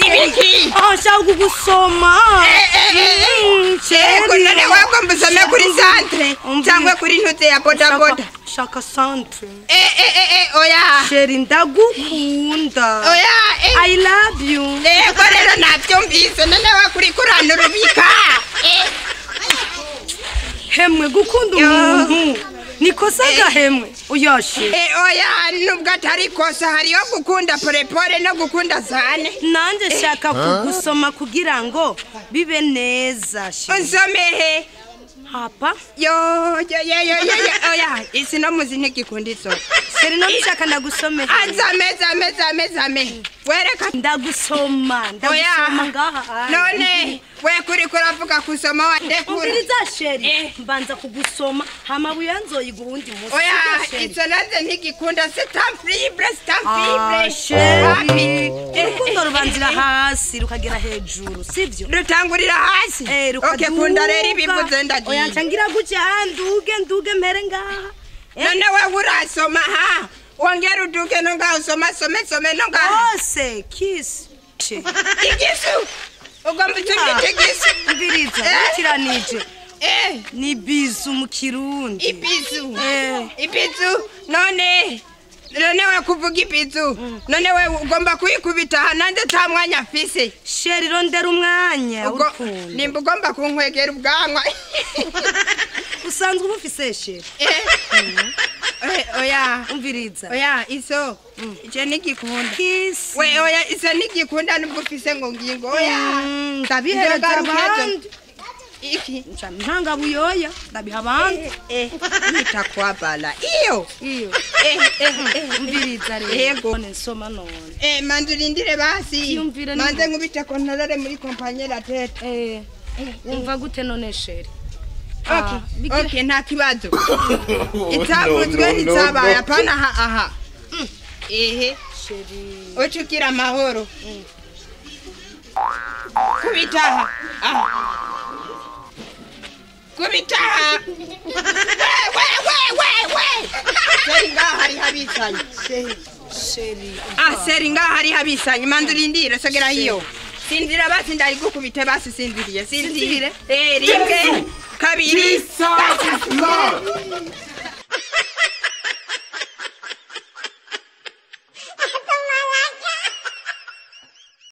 Ibiki. Shaka kugusoma. Sheri. None wagomba usome kuri centre cyangwa kuri ntuze ya bodaboda. Shaka centre. Oya. Sheri ndagukunda. Oya. I love you. Ko rero nabyumvise none wakuri kurana rubika. Hemwe gukunda umuntu. Nikosa gahemwe uyoshe. Oya nubwo atari kosa hariyo gukunda porepore no gukunda zane. Nanje shaka kugusoma kugira ngo bibe neza. Unsomehe. Hapa Yo oya isi no muzi ntigikunda iso. Sheri no bishaka ndagusome. Azame wereka ndagusoma ngaha. None we kuri kuravuga kusoma wandekura. Umviriza Sheri mbanza kugusoma hama buyanzoyiguhundi musi. Oya iso naze ntigikunda stamp libre. Sheri urukundo rubanzira hasi rukagera hejuru sivyo? Rutangurira hasi. Okay kunda rero ibivuze ndagiye. Oya ncangira gutya nduge mpere ngaha. None we urasoma ha wongera uduke no ngaho some no ngaho. Ose kiss. Igisu ugomba tumite gisu. Mbiriza kiranije. Ni bizu mu Kirundi. Ibizu none we kuvuga ibizu none we ugomba kuyikubita hanande ta mwanya afise. Sheri rondera umwanya urukundo. Nimba ugomba kunkwegera ubwanwa. Usanzwe ubufise Sheri. Oya umviriza. Oya iso je nigikunda. Kiss. We oya iso nigikunda nubwo ufise ngo ngingo. Oya ndabihereza abandi. Iki ntanga buyoya ndabiha abandi. Nitakwabala iyo umviriza rero none nsoma none. Mandurindire basi manze nkubita kontorore muri compagnie la tete. Umva gute none Sheri? Okay nta kibazo. Itabuzwe nitsabaye apana aha. Sheri ochukira amahoro. Kubitaha. Kubitaha. We. Seringa hari habisanye. Sheri. Seringa hari habisanye mandurindire sogera hiyo. Sindira basi ndayigukubite basi sindiriye. Rimwe kabiri.